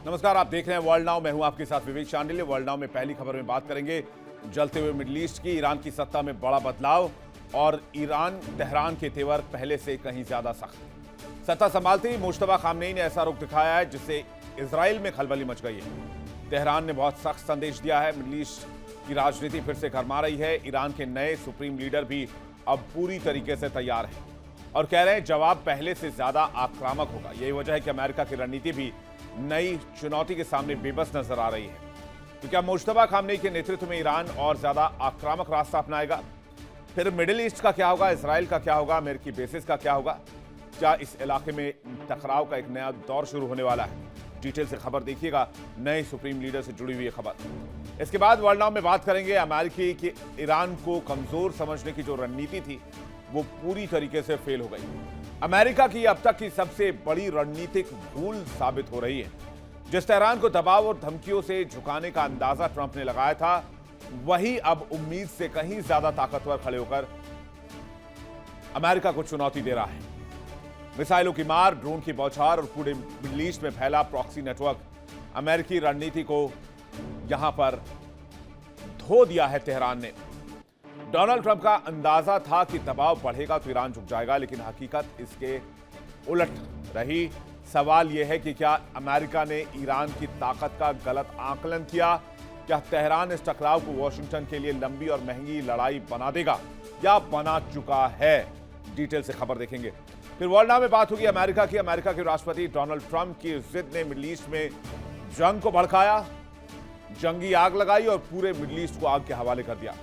नमस्कार, आप देख रहे हैं वर्ल्ड नाउ। मैं हूं आपके साथ विवेक चांडिल्य। वर्ल्ड नाउ में पहली खबर में बात करेंगे जलते हुए मिडिल ईस्ट की। ईरान की सत्ता में बड़ा बदलाव और ईरान तेहरान के तेवर पहले से कहीं ज्यादा सख्त। सत्ता संभालते ही मुश्तबा खामनेई ने ऐसा रुख दिखाया है जिससे इजराइल में खलबली मच गई है। तेहरान ने बहुत सख्त संदेश दिया है। मिडिल ईस्ट की राजनीति फिर से गरमा रही है। ईरान के नए सुप्रीम लीडर भी अब पूरी तरीके से तैयार है और कह रहे हैं जवाब पहले से ज्यादा आक्रामक होगा। यही वजह है कि अमेरिका की रणनीति भी नई चुनौती के सामने बेबस नजर आ रही है। तो क्या मुश्तबा खामनेई के नेतृत्व में ईरान और ज्यादा आक्रामक रास्ता अपनाएगा? फिर मिडिल ईस्ट का क्या होगा, इसराइल का क्या होगा, अमेरिकी बेसिस का क्या होगा? क्या इस इलाके में टकराव का एक नया दौर शुरू होने वाला है? डिटेल से खबर देखिएगा, नए सुप्रीम लीडर से जुड़ी हुई खबर। इसके बाद वर्ल्ड नाउ में बात करेंगे अमेरिकी की ईरान को कमजोर समझने की जो रणनीति थी वो पूरी तरीके से फेल हो गई। अमेरिका की अब तक की सबसे बड़ी रणनीतिक भूल साबित हो रही है। जिस तेहरान को दबाव और धमकियों से झुकाने का अंदाजा ट्रंप ने लगाया था, वही अब उम्मीद से कहीं ज्यादा ताकतवर खड़े होकर अमेरिका को चुनौती दे रहा है। मिसाइलों की मार, ड्रोन की बौछार और पूरे मिडिल ईस्ट में फैला प्रॉक्सी नेटवर्क अमेरिकी रणनीति को यहां पर धो दिया है तेहरान ने। डोनाल्ड ट्रंप का अंदाजा था कि दबाव बढ़ेगा तो ईरान झुक जाएगा, लेकिन हकीकत इसके उलट रही। सवाल यह है कि क्या अमेरिका ने ईरान की ताकत का गलत आकलन किया? क्या तेहरान इस टकराव को वॉशिंगटन के लिए लंबी और महंगी लड़ाई बना देगा या बना चुका है? डिटेल से खबर देखेंगे। फिर वर्ल्ड नाउ में बात होगी अमेरिका की। अमेरिका के राष्ट्रपति डोनाल्ड ट्रंप की जिद ने मिडिल ईस्ट में जंग को भड़काया, जंगी आग लगाई और पूरे मिडिल ईस्ट को आग के हवाले कर दिया।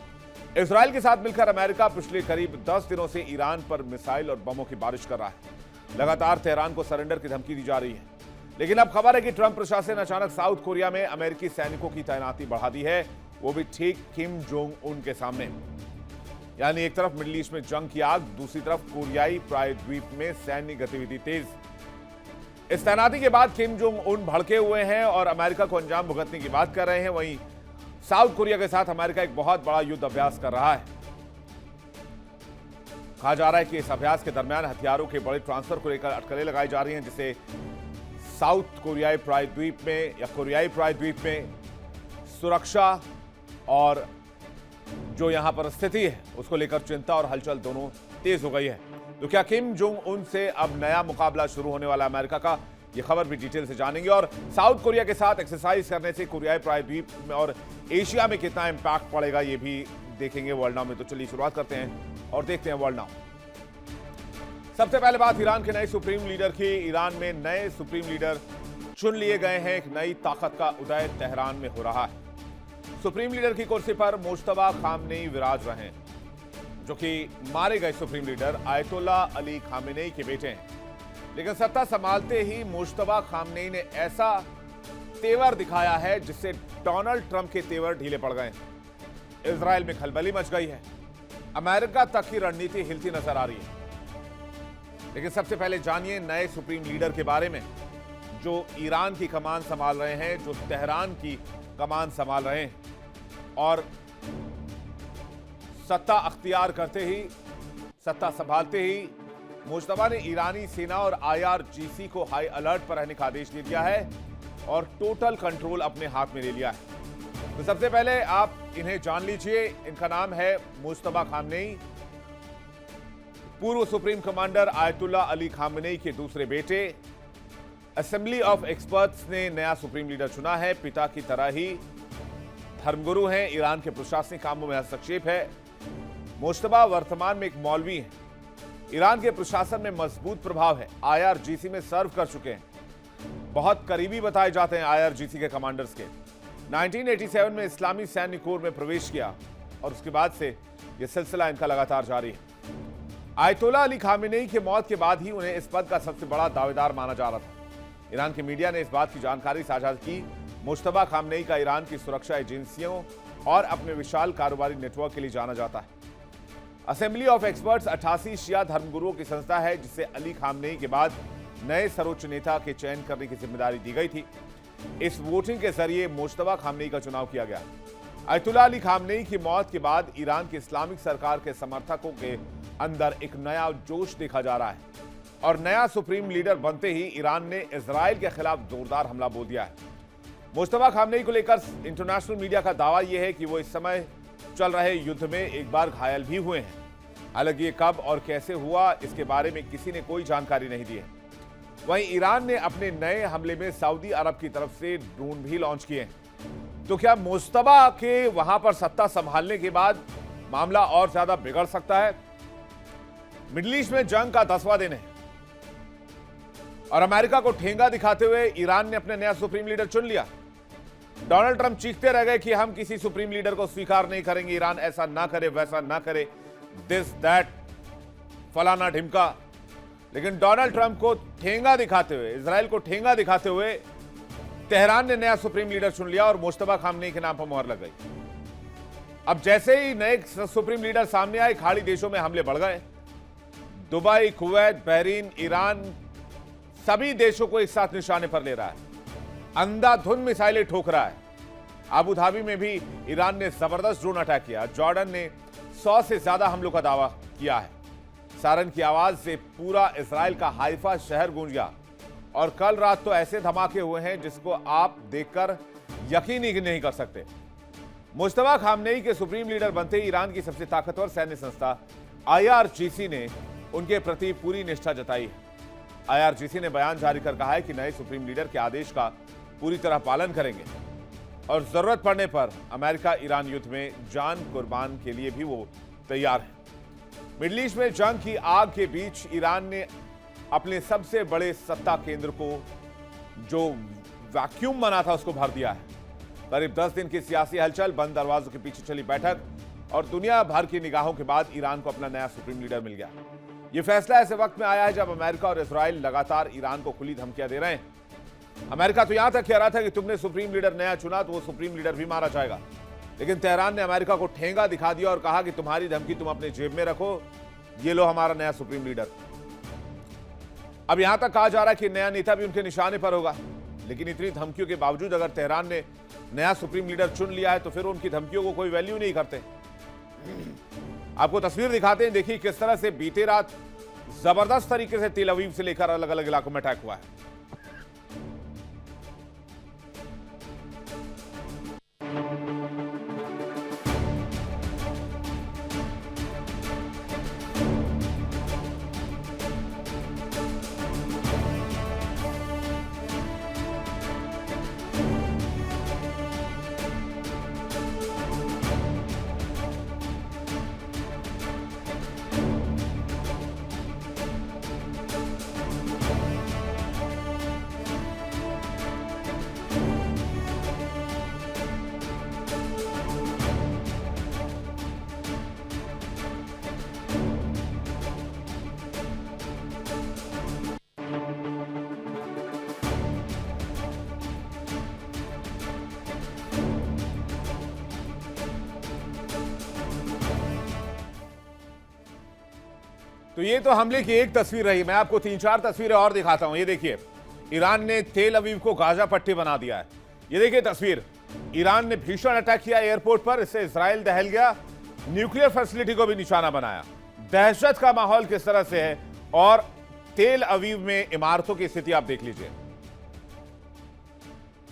इजराइल के साथ मिलकर अमेरिका पिछले करीब 10 दिनों से ईरान पर मिसाइल और बमों की बारिश कर रहा है। लगातार तेहरान को सरेंडर की धमकी दी जा रही है, लेकिन अब खबर है कि ट्रंप प्रशासन ने अचानक साउथ कोरिया में अमेरिकी सैनिकों की तैनाती बढ़ा दी है, वो भी ठीक किम जोंग उन के सामने। यानी एक तरफ मिडिल ईस्ट में जंग की आग, दूसरी तरफ कोरियाई प्रायद्वीप में सैन्य गतिविधि तेज। इस तैनाती के बाद किम जोंग उन भड़के हुए हैं और अमेरिका को अंजाम भुगतने की बात कर रहे हैं। वहीं साउथ कोरिया के साथ अमेरिका एक बहुत बड़ा युद्ध अभ्यास कर रहा है। कहा जा रहा है कि इस अभ्यास के दरमियान हथियारों के बड़े ट्रांसफर को लेकर अटकलें लगाई जा रही हैं, जिससे साउथ कोरियाई प्रायद्वीप में या कोरियाई प्रायद्वीप में सुरक्षा और जो यहां पर स्थिति है उसको लेकर चिंता और हलचल दोनों तेज हो गई है। तो क्या किम जोंग उन से अब नया मुकाबला शुरू होने वाला अमेरिका का? ये खबर भी डिटेल से जानेंगे। और साउथ कोरिया के साथ एक्सरसाइज करने से कोरियाई प्रायद्वीप में और एशिया में कितना इंपैक्ट पड़ेगा ये भी देखेंगे वर्ल्ड नाउ में। तो चलिए शुरुआत करते हैं और देखते हैं वर्ल्ड नाउ। सबसे पहले बात ईरान के नए सुप्रीम लीडर की। ईरान में नए सुप्रीम लीडर चुन लिए गए हैं। एक नई ताकत का उदय तेहरान में हो रहा है। सुप्रीम लीडर की कुर्सी पर मुश्तबा खामनेई विराज रहे हैं, जो कि मारे गए supreme leader ayatollah Ali Khamenei के बेटे हैं। लेकिन सत्ता संभालते ही मुश्तबा खामनेई ने ऐसा तेवर दिखाया है जिससे डोनाल्ड ट्रंप के तेवर ढीले पड़ गए। इजराइल में खलबली मच गई है। अमेरिका तक की रणनीति हिलती नजर आ रही है। लेकिन सबसे पहले जानिए नए सुप्रीम लीडर के बारे में, जो ईरान की कमान संभाल रहे हैं, जो तेहरान की कमान संभाल रहे हैं। और सत्ता अख्तियार करते ही, सत्ता संभालते ही मुश्तबा ने ईरानी सेना और IRGC को हाई अलर्ट पर रहने का आदेश दे दिया है और टोटल कंट्रोल अपने हाथ में ले लिया है। तो सबसे पहले आप इन्हें जान लीजिए। इनका नाम है मुश्तबा खामनेई, पूर्व supreme commander ayatollah Ali Khamenei के दूसरे बेटे। असेंबली ऑफ एक्सपर्ट्स ने नया सुप्रीम लीडर चुना है। पिता की तरह ही धर्मगुरु हैं। ईरान के प्रशासनिक कामों में हस्तक्षेप है। मुश्तबा वर्तमान में एक मौलवी हैं। ईरान के प्रशासन में मजबूत प्रभाव है। IRGC में सर्व कर चुके हैं। बहुत करीबी बताए जाते हैं IRGC के कमांडर्स के। 1987 में इस्लामी सैन्य कोर में प्रवेश किया और उसके बाद से यह सिलसिला इनका लगातार जारी है। आयतुल्ला अली खामेनेई की मौत के बाद ही उन्हें इस पद का सबसे बड़ा दावेदार माना जा रहा था। ईरान की मीडिया ने इस बात की जानकारी साझा की। मुश्तबा खामनेई का ईरान की सुरक्षा एजेंसियों और अपने विशाल कारोबारी नेटवर्क के लिए जाना जाता है। असेंबली ऑफ एक्सपर्ट्स 88 शिया धर्मगुरुओं की संस्था है, जिसे अली खामनेई के बाद नए सर्वोच्च नेता के चयन करने की जिम्मेदारी दी गई थी। इस वोटिंग के जरिए मुश्तबा खामनेई का चुनाव किया गया। आयतुल्ला अली खामनेई की मौत के बाद ईरान की इस्लामिक सरकार के समर्थकों के अंदर एक नया जोश देखा जा रहा है और नया सुप्रीम लीडर बनते ही ईरान ने इजराइल के खिलाफ जोरदार हमला बोल दिया है। मुस्तफा खामनेई को लेकर इंटरनेशनल मीडिया का दावा यह है कि वो इस समय चल रहे युद्ध में एक बार घायल भी हुए हैं। हालांकि ये कब और कैसे हुआ इसके बारे में किसी ने कोई जानकारी नहीं दी है। वहीं ईरान ने अपने नए हमले में सऊदी अरब की तरफ से ड्रोन भी लॉन्च किए हैं। तो क्या मुस्तफा के वहां पर सत्ता संभालने के बाद मामला और ज्यादा बिगड़ सकता है? मिडिल ईस्ट में जंग का 10वां दिन है और अमेरिका को ठेंगा दिखाते हुए ईरान ने अपने नया सुप्रीम लीडर चुन लिया। डोनाल्ड ट्रंप चीखते रह गए कि हम किसी सुप्रीम लीडर को स्वीकार नहीं करेंगे, ईरान ऐसा ना करे, वैसा ना करे, दिस दैट फलाना ढिमका। लेकिन डोनाल्ड ट्रंप को ठेंगा दिखाते हुए, इजराइल को ठेंगा दिखाते हुए तेहरान ने नया सुप्रीम लीडर चुन लिया और मुस्तफा खामनेई के नाम पर मोहर लग गई। अब जैसे ही नए सुप्रीम लीडर सामने आए, खाड़ी देशों में हमले बढ़ गए। दुबई, कुवैत, बहरीन, ईरान सभी देशों को एक साथ निशाने पर ले रहा है, अंधाधुंध मिसाइलें ठोक रहा है। अबू धाबी में भी ईरान ने जबरदस्त ड्रोन अटैक किया। जॉर्डन ने 100 से ज्यादा हमलों का दावा किया है। सायरन की आवाज से पूरा इजराइल का हाइफा शहर गूंज गया और कल रात तो ऐसे धमाके हुए हैं जिसको आप देखकर यकीन ही नहीं कर सकते। मुस्तफा खामनेई के सुप्रीम लीडर बनते ही ईरान की सबसे ताकतवर सैन्य संस्था IRGC ने उनके प्रति पूरी निष्ठा जताई है। IRGC ने बयान जारी कर कहा है कि नए सुप्रीम लीडर के आदेश का पूरी तरह पालन करेंगे और जरूरत पड़ने पर अमेरिका ईरान युद्ध में जान कुर्बान के लिए भी वो तैयार है। मिडिल ईस्ट में जंग की आग के बीच ईरान ने अपने सबसे बड़े सत्ता केंद्र को, जो वैक्यूम बना था, उसको भर दिया है। करीब 10 दिन की सियासी हलचल, बंद दरवाजों के पीछे चली बैठक और दुनिया भर की निगाहों के बाद ईरान को अपना नया सुप्रीम लीडर मिल गया। यह फैसला ऐसे वक्त में आया है जब अमेरिका और इजराइल लगातार ईरान को खुली धमकियां दे रहे हैं। अमेरिका तो यहां तक कह रहा था कि तुमने सुप्रीम लीडर नया चुना तो वो सुप्रीम लीडर भी मारा जाएगा, लेकिन तेहरान ने अमेरिका को ठेंगा दिखा दिया और कहा कि तुम्हारी धमकी तुम अपने जेब में रखो, ये लो हमारा नया सुप्रीम लीडर। अब यहां तक कहा जा रहा है कि नया नेता भी उनके निशाने पर होगा। लेकिन इतनी धमकियों के बावजूद अगर तेहरान ने नया सुप्रीम लीडर चुन लिया है तो फिर उनकी धमकियों को कोई वैल्यू नहीं करते। आपको तस्वीर दिखाते हैं, देखिए किस तरह से बीते रात जबरदस्त तरीके से तेल अवीव से लेकर अलग अलग इलाकों में अटैक हुआ है। तो ये तो हमले की एक तस्वीर रही। मैं आपको 3-4 तस्वीरें और दिखाता हूं। ये देखिए, ईरान ने तेल अवीव को गाजा पट्टी बना दिया है। ये देखिए तस्वीर, ईरान ने भीषण अटैक किया एयरपोर्ट पर, इससे इजराइल दहल गया, न्यूक्लियर फैसिलिटी को भी निशाना बनाया। दहशत का माहौल किस तरह से है और तेल अवीव में इमारतों की स्थिति आप देख लीजिए।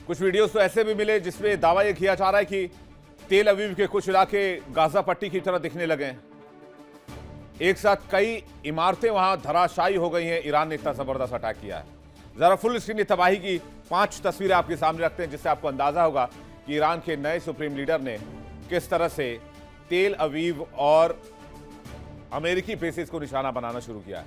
कुछ वीडियोस तो ऐसे भी मिले जिसमें दावा यह किया जा रहा है कि तेल अवीव के कुछ इलाके गाजा पट्टी की तरह दिखने लगे हैं। एक साथ कई इमारतें वहां धराशायी हो गई हैं। ईरान ने इतना जबरदस्त अटैक किया है। जरा फुल स्क्रीन तबाही की 5 तस्वीरें आपके सामने रखते हैं जिससे आपको अंदाजा होगा कि ईरान के नए सुप्रीम लीडर ने किस तरह से तेल अवीव और अमेरिकी बेसिस को निशाना बनाना शुरू किया है।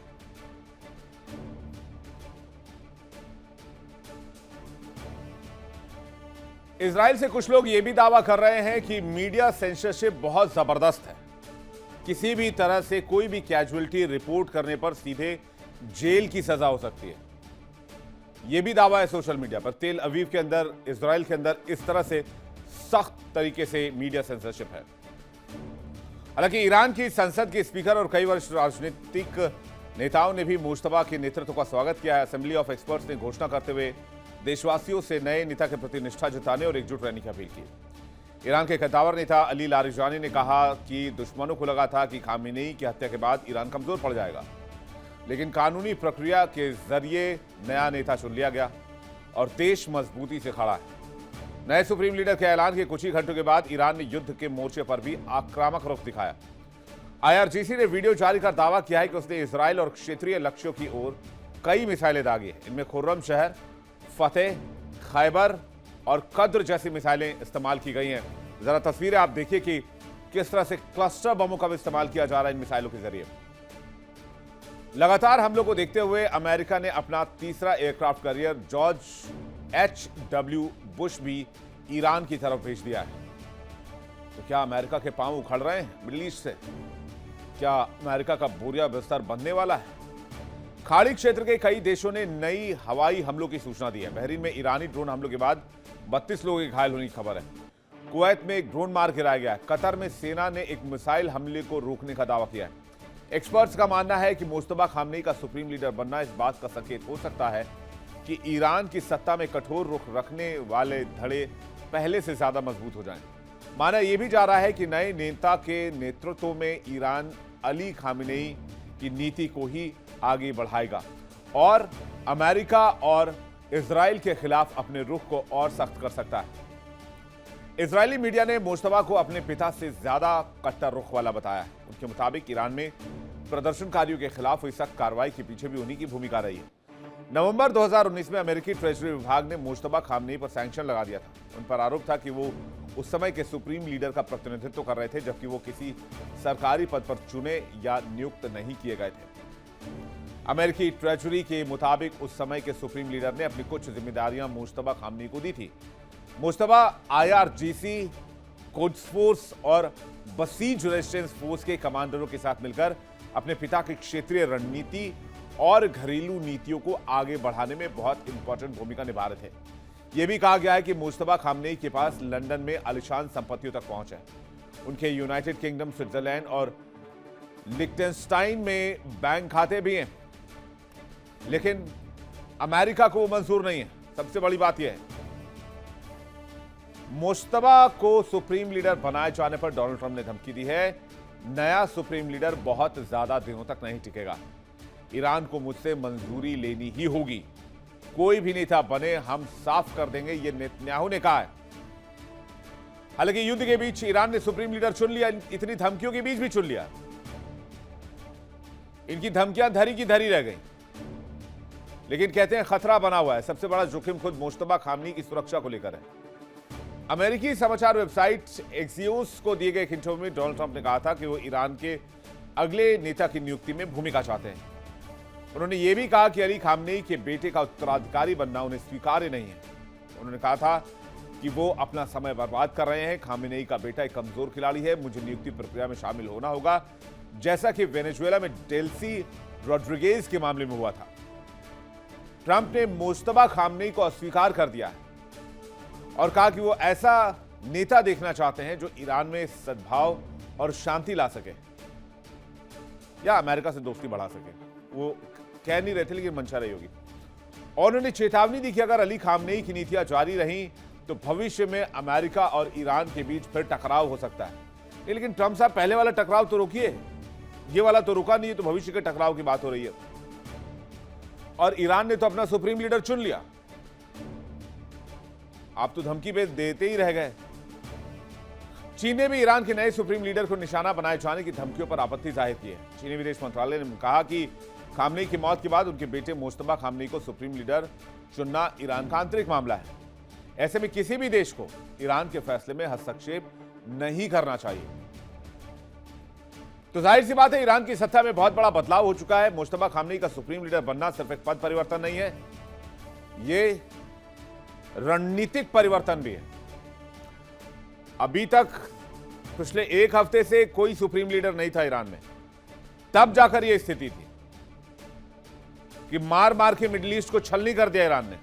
इजराइल से कुछ लोग यह भी दावा कर रहे हैं कि मीडिया सेंसरशिप बहुत जबरदस्त है। किसी भी तरह से कोई भी कैजुअलिटी रिपोर्ट करने पर सीधे जेल की सजा हो सकती है। यह भी दावा है सोशल मीडिया पर। तेल अवीव के अंदर, इजराइल के अंदर इस तरह से सख्त तरीके से मीडिया सेंसरशिप है। हालांकि ईरान की संसद के स्पीकर और कई वरिष्ठ राजनीतिक नेताओं ने भी मुस्तफा के नेतृत्व का स्वागत किया है। असेंबली ऑफ एक्सपर्ट्स ने घोषणा करते हुए देशवासियों से नए नेता के प्रति निष्ठा जताने और एकजुट रहने की अपील की। ईरान के कद्दावर नेता अली लारिजानी ने कहा कि दुश्मनों को लगा था कि खामेनेई की हत्या के बाद ईरान कमजोर पड़ जाएगा, लेकिन कानूनी प्रक्रिया के जरिए नया नेता चुन लिया गया और देश मजबूती से खड़ा है। नए सुप्रीम लीडर के ऐलान के कुछ ही घंटों के बाद ईरान ने युद्ध के मोर्चे पर भी आक्रामक रुख दिखाया। IRGC ने वीडियो जारी कर दावा किया है कि उसने इजराइल और क्षेत्रीय लक्ष्यों की ओर कई मिसाइलें दागी हैं। इनमें खुर्रम शहर, फतेह, खैबर और कद्र जैसी मिसाइलें इस्तेमाल की गई हैं। जरा तस्वीरें आप देखिए कि किस तरह से क्लस्टर बमों का भी इस्तेमाल किया जा रहा है इन मिसाइलों के जरिए। लगातार हमलों को देखते हुए अमेरिका ने अपना तीसरा aircraft carrier George H.W. Bush भी ईरान की तरफ भेज दिया है। तो क्या अमेरिका के पांव उखड़ रहे हैं मिडिल ईस्ट से? क्या अमेरिका का बोरिया बिस्तर बनने वाला है? खाड़ी क्षेत्र के कई देशों ने नई हवाई हमलों की सूचना दी है। बहरीन में ईरानी ड्रोन हमलों के बाद 32 लोगों के घायल होने की खबर है। कुवैत में एक ड्रोन मार गिराया गया है। कतर में सेना ने एक मिसाइल हमले को रोकने का दावा किया है। एक्सपर्ट्स का मानना है कि मुस्तफा खामनेई का सुप्रीम लीडर बनना इस बात का संकेत हो सकता है कि ईरान की सत्ता में कठोर रुख रखने वाले धड़े पहले से ज्यादा मजबूत हो जाएं। माना यह भी जा रहा है कि नए नेता के नेतृत्व में ईरान अली खामनेई की नीति को ही आगे बढ़ाएगा और अमेरिका और इजराइल के खिलाफ अपने रुख को और सख्त कर सकता है। इजरायली मीडिया ने मुस्तफा को अपने पिता से ज्यादा कट्टर रुख वाला बताया है। उनके मुताबिक ईरान में प्रदर्शनकारियों के खिलाफ हुई सख्त कार्रवाई के पीछे भी उन्हीं की भूमिका रही है। नवंबर 2019 में अमेरिकी ट्रेजरी विभाग ने मुस्तफा खामनेई पर सैंक्शन लगा दिया था। उन पर आरोप था कि वो उस समय के सुप्रीम लीडर का प्रतिनिधित्व कर रहे थे, जबकि वो किसी सरकारी पद पर चुने या नियुक्त नहीं किए गए थे। अमेरिकी ट्रेजरी के मुताबिक उस समय के सुप्रीम लीडर ने अपनी कुछ जिम्मेदारियां मुस्तफा खामनेई को दी थी। मुस्तफा IRGC, कुद्स फोर्स और बसीज रेजिस्टेंस फोर्स के कमांडरों के साथ मिलकर अपने पिता की क्षेत्रीय रणनीति और घरेलू नीतियों को आगे बढ़ाने में बहुत इंपॉर्टेंट भूमिका निभा रहे थे। यह भी कहा गया है कि मुस्तफा खामनेई के पास लंदन में आलीशान संपत्तियों तक पहुंच है। उनके यूनाइटेड किंगडम, स्विट्जरलैंड और लिechtenstein में बैंक खाते भी हैं, लेकिन अमेरिका को वो मंजूर नहीं है। सबसे बड़ी बात यह है, मुस्तफा को सुप्रीम लीडर बनाए जाने पर डोनाल्ड ट्रंप ने धमकी दी है, नया सुप्रीम लीडर बहुत ज्यादा दिनों तक नहीं टिकेगा। ईरान को मुझसे मंजूरी लेनी ही होगी। कोई भी नेता बने हम साफ कर देंगे, यह नेतन्याहू ने कहा है। हालांकि युद्ध के बीच ईरान ने सुप्रीम लीडर चुन लिया, इतनी धमकियों के बीच भी चुन लिया। इनकी धमकियां धरी की धरी रह गई, लेकिन कहते हैं खतरा बना हुआ है। सबसे बड़ा जोखिम खुद मुस्तफा खामनेई की सुरक्षा को लेकर है। अमेरिकी समाचार वेबसाइट एक्सियोस को दिए गए एक इंटरव्यू में डोनाल्ड ट्रंप ने कहा था कि वो ईरान के अगले नेता की नियुक्ति में भूमिका चाहते हैं। उन्होंने ये भी कहा कि अली खामनेई के बेटे का उत्तराधिकारी बनना उन्हें स्वीकार्य नहीं है। उन्होंने कहा था कि वो अपना समय बर्बाद कर रहे हैं। खामनेई का बेटा एक कमजोर खिलाड़ी है, मुझे नियुक्ति प्रक्रिया में शामिल होना होगा, जैसा कि वेनेजुएला में डेल्सी रोड्रिगेज के मामले में हुआ था। ट्रंप ने मुस्तफा खामनेई को अस्वीकार कर दिया है और कहा कि वो ऐसा नेता देखना चाहते हैं जो ईरान में सद्भाव और शांति ला सके या अमेरिका से दोस्ती बढ़ा सके। वो कह नहीं रहे थे, लेकिन मंशा रही होगी। और उन्होंने चेतावनी दी कि अगर अली खामनेई की नीतियां जारी रहीं तो भविष्य में अमेरिका और ईरान के बीच फिर टकराव हो सकता है। लेकिन ट्रंप साहब, पहले वाला टकराव तो रोकिए, ये वाला तो रुका नहीं है, तो भविष्य के टकराव की बात हो रही है। और ईरान ने तो अपना सुप्रीम लीडर चुन लिया, आप तो धमकी पे देते ही रह गए। चीन ने भी ईरान के नए सुप्रीम लीडर को निशाना बनाए जाने की धमकियों पर आपत्ति जाहिर की है। चीनी विदेश मंत्रालय ने कहा कि खामनेई की मौत के बाद उनके बेटे मुस्तफा खामनेई को सुप्रीम लीडर चुनना ईरान का आंतरिक मामला है। ऐसे में किसी भी देश को ईरान के फैसले में हस्तक्षेप नहीं करना चाहिए। तो जाहिर सी बात है, ईरान की सत्ता में बहुत बड़ा बदलाव हो चुका है। मुस्तफा खामनेई का सुप्रीम लीडर बनना सिर्फ एक पद परिवर्तन नहीं है, ये रणनीतिक परिवर्तन भी है। अभी तक पिछले एक हफ्ते से कोई सुप्रीम लीडर नहीं था ईरान में, तब जाकर यह स्थिति थी कि मार मार के मिडिल ईस्ट को छलनी कर दिया ईरान ने,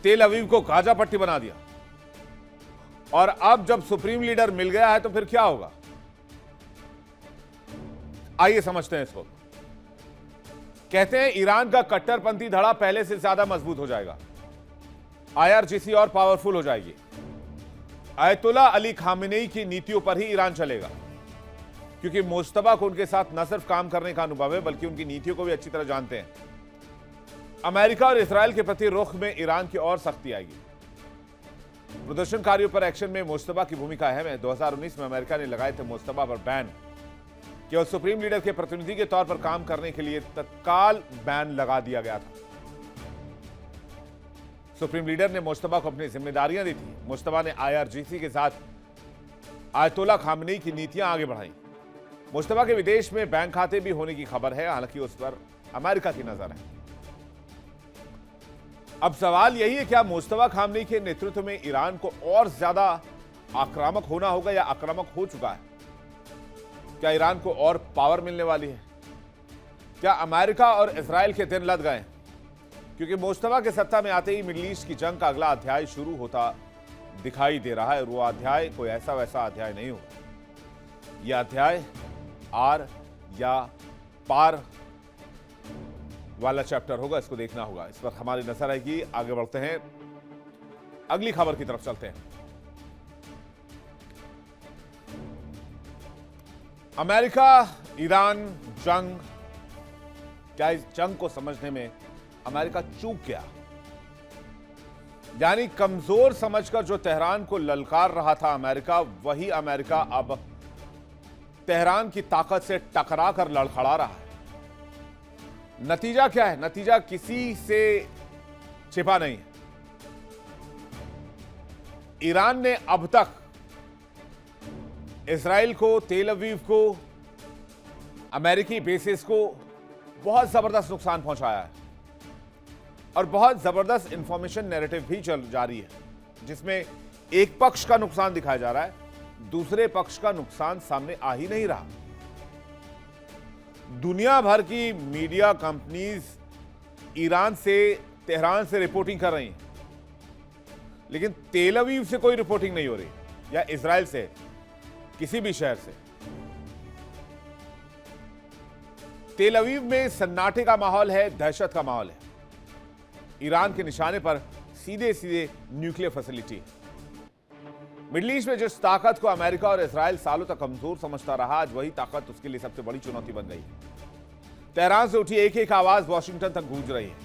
तेल अवीव को गाजा पट्टी बना दिया। और अब जब सुप्रीम लीडर मिल गया है तो फिर क्या होगा, आइए समझते हैं इसको। कहते हैं ईरान का कट्टरपंथी धड़ा पहले से ज्यादा मजबूत हो जाएगा, IRGC और पावरफुल हो जाएगी। आयतुल्ला अली खामेनेई की नीतियों पर ही ईरान चलेगा, क्योंकि मुस्तफा को उनके साथ न सिर्फ काम करने का अनुभव है, बल्कि उनकी नीतियों को भी अच्छी तरह जानते हैं। अमेरिका और इजराइल के प्रति रुख में ईरान की और सख्ती आएगी। प्रदर्शनकारियों पर एक्शन में मुश्तबा की भूमिका अहम है। 2019 में अमेरिका ने लगाए थे मुश्तबा पर बैन। केवल सुप्रीम लीडर के प्रतिनिधि के तौर पर काम करने के लिए तत्काल बैन लगा दिया गया था। सुप्रीम लीडर ने मुश्तबा को अपनी जिम्मेदारियां दी थी। मुश्तबा ने IRGC के साथ आयतुल्ला खामनेई की नीतियां आगे बढ़ाई। मुश्तबा के विदेश में बैंक खाते भी होने की खबर है, हालांकि उस पर अमेरिका की नजर है। अब सवाल यही है, क्या मुश्तबा खामनेई के नेतृत्व में ईरान को और ज्यादा आक्रामक होना होगा या आक्रामक हो चुका है? क्या ईरान को और पावर मिलने वाली है? क्या अमेरिका और इजराइल के दिन लद गए? क्योंकि मुश्तबा के सत्ता में आते ही मिडिल ईस्ट की जंग का अगला अध्याय शुरू होता दिखाई दे रहा है। वो अध्याय कोई ऐसा वैसा अध्याय नहीं होगा। यह अध्याय आर या पार वाला चैप्टर होगा। इसको देखना होगा। इस पर हमारी नजर रहेगी। आगे बढ़ते हैं, अगली खबर की तरफ चलते हैं। अमेरिका ईरान जंग, क्या इस जंग को समझने में अमेरिका चूक गया? यानी कमजोर समझकर जो तेहरान को ललकार रहा था अमेरिका, वही अमेरिका अब तेहरान की ताकत से टकरा कर लड़खड़ा रहा है। नतीजा क्या है? नतीजा किसी से छिपा नहीं है। ईरान ने अब तक इजराइल को, तेल अवीव को, अमेरिकी बेसिस को बहुत जबरदस्त नुकसान पहुंचाया है और बहुत जबरदस्त इंफॉर्मेशन नैरेटिव भी चल जारी है, जिसमें एक पक्ष का नुकसान दिखाया जा रहा है, दूसरे पक्ष का नुकसान सामने आ ही नहीं रहा। दुनिया भर की मीडिया कंपनीज ईरान से, तेहरान से रिपोर्टिंग कर रही हैं, लेकिन तेल अवीव से कोई रिपोर्टिंग नहीं हो रही, या इजराइल से, किसी भी शहर से। तेल अवीव में सन्नाटे का माहौल है, दहशत का माहौल है। ईरान के निशाने पर सीधे सीधे न्यूक्लियर फैसिलिटी। मिडिल ईस्ट में जिस ताकत को अमेरिका और इजराइल सालों तक कमजोर समझता रहा, आज वही ताकत उसके लिए सबसे बड़ी चुनौती बन गई। तेहरान से उठी एक एक आवाज वॉशिंगटन तक गूंज रही है।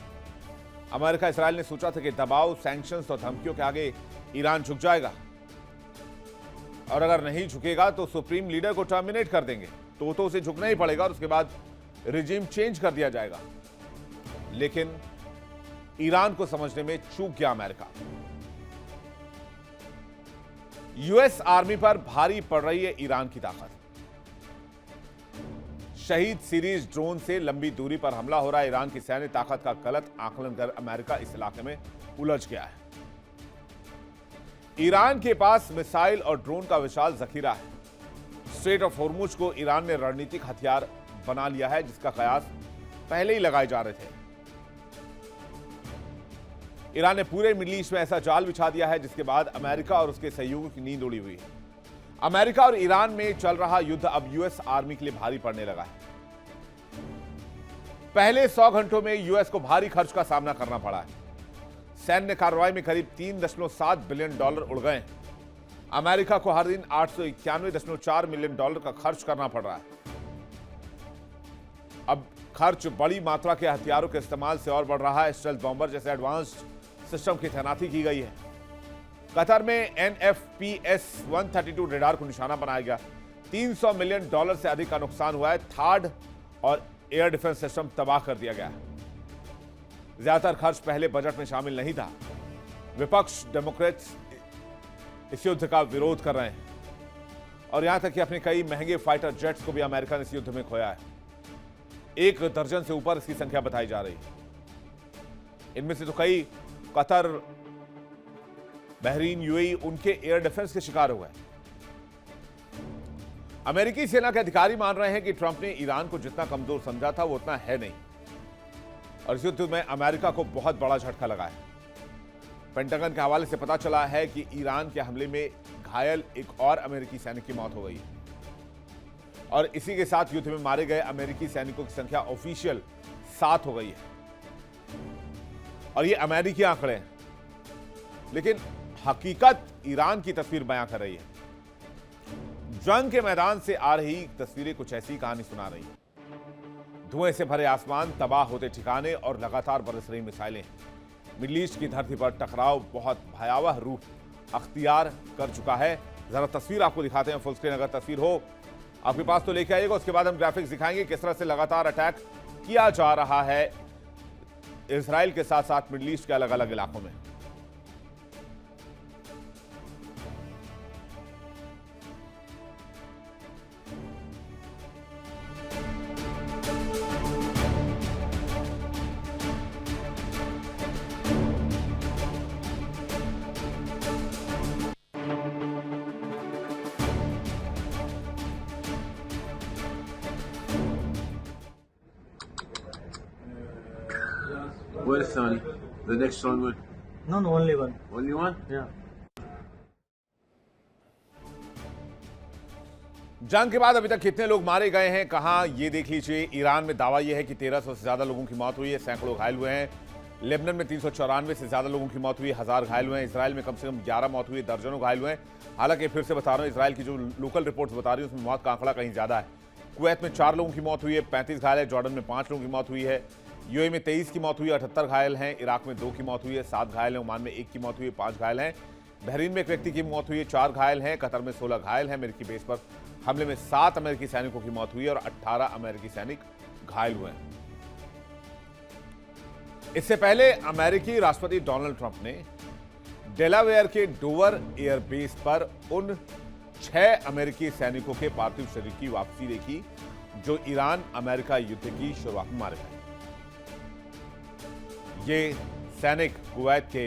अमेरिका, इजराइल ने सोचा था कि दबाव, सैंक्शंस और धमकियों के आगे ईरान झुक जाएगा, और अगर नहीं झुकेगा तो सुप्रीम लीडर को टर्मिनेट कर देंगे, तो उसे झुकना ही पड़ेगा और उसके बाद रिजीम चेंज कर दिया जाएगा। लेकिन ईरान को समझने में चूक गया अमेरिका। यूएस आर्मी पर भारी पड़ रही है ईरान की ताकत। शहीद सीरीज ड्रोन से लंबी दूरी पर हमला हो रहा है। ईरान की सैन्य ताकत का गलत आकलन कर अमेरिका इस इलाके में उलझ गया है। ईरान के पास मिसाइल और ड्रोन का विशाल जखीरा है। स्ट्रेट ऑफ होर्मुज को ईरान ने रणनीतिक हथियार बना लिया है, जिसका कयास पहले ही लगाए जा रहे थे। ईरान ने पूरे मिडिल ईस्ट में ऐसा जाल बिछा दिया है, जिसके बाद अमेरिका और उसके सहयोगियों की नींद उड़ी हुई है। अमेरिका और ईरान में चल रहा युद्ध अब यूएस आर्मी के लिए भारी पड़ने लगा है। पहले 100 घंटों में यूएस को भारी खर्च का सामना करना पड़ा है। सैन्य कार्रवाई में करीब $3.7 बिलियन उड़ गए। अमेरिका को हर दिन $891.4 मिलियन का खर्च करना पड़ रहा है। अब खर्च बड़ी मात्रा के हथियारों के इस्तेमाल से और बढ़ रहा है। स्टेल्थ बॉम्बर जैसे एडवांस्ड सिस्टम की तैनाती की गई है। कतर में NFPS 132 रेडार को निशाना बनाया गया। $300 मिलियन से अधिक का नुकसान हुआ है। थार्ड और एयर डिफेंस सिस्टम तबाह कर दिया गया है। ज्यादातर खर्च पहले बजट में शामिल नहीं था। विपक्ष डेमोक्रेट्स इस युद्ध का विरोध कर रहे हैं और यहां तक कि अपने कई महंगे फाइटर जेट्स को भी अमेरिका ने इस युद्ध में खोया है। 1 दर्जन से ऊपर इसकी संख्या बताई जा रही है। इनमें से तो कई कतर, बहरीन, यूएई उनके एयर डिफेंस के शिकार हुए। अमेरिकी सेना के अधिकारी मान रहे हैं कि ट्रंप ने ईरान को जितना कमजोर समझा था वो उतना है नहीं, और इस युद्ध में अमेरिका को बहुत बड़ा झटका लगा है। पेंटागन के हवाले से पता चला है कि ईरान के हमले में घायल एक और अमेरिकी सैनिक की मौत हो गई है, और इसी के साथ युद्ध में मारे गए अमेरिकी सैनिकों की संख्या ऑफिशियल 7 हो गई है। और ये अमेरिकी आंकड़े हैं, लेकिन हकीकत ईरान की तस्वीर बयां कर रही है। जंग के मैदान से आ रही तस्वीरें कुछ ऐसी कहानी सुना रही है। धुएं से भरे आसमान, तबाह होते ठिकाने और लगातार बरस रही मिसाइलें। मिडिल ईस्ट की धरती पर टकराव बहुत भयावह रूप अख्तियार कर चुका है। जरा तस्वीर आपको दिखाते हैं फुल स्क्रीन, अगर तस्वीर हो आपके पास तो लेके आइएगा। उसके बाद हम ग्राफिक्स दिखाएंगे किस तरह से लगातार अटैक किया जा रहा है इजराइल के साथ साथ मिडिल ईस्ट के अलग अलग इलाकों में। Where's Sonny? The next one would No, only one. only one? Yeah. जंग के बाद अभी तक कितने लोग मारे गए हैं, कहां, ये देख लीजिए। ईरान में दावा यह है कि 1300 से ज्यादा लोगों की मौत हुई है, सैकड़ों घायल हुए हैं। लेबनान में 394 से ज्यादा लोगों की मौत हुई है, 1000 घायल हुए हैं। इसराइल में कम से कम 11 मौत हुई है, दर्जनों घायल हुए हैं। हालांकि फिर से बता रहा हूं, इसराइल की जो लोकल रिपोर्ट्स बता रही है उसमें मौत का आंकड़ा कहीं ज्यादा है। कुवैत में 4 लोगों की मौत हुई है, 35 घायल है। जॉर्डन में 5 लोगों की मौत हुई है। यूएई में 23 की मौत हुई है, 78 घायल हैं। इराक में 2 की मौत हुई है, 7 घायल हैं। ओमान में 1 की मौत हुई है, 5 घायल हैं। बहरीन में एक व्यक्ति की मौत हुई है, 4 घायल हैं। कतर में 16 घायल हैं। अमेरिकी बेस पर हमले में 7 अमेरिकी सैनिकों की मौत हुई है और 18 अमेरिकी सैनिक घायल हुए हैं। इससे पहले अमेरिकी राष्ट्रपति डोनाल्ड ट्रंप ने डेलावेयर के डोवर एयरबेस पर उन 6 अमेरिकी सैनिकों के पार्थिव शरीर की वापसी देखी जो ईरान अमेरिका युद्ध की शुरुआत में मारे गए। ये सैनिक कुवैत के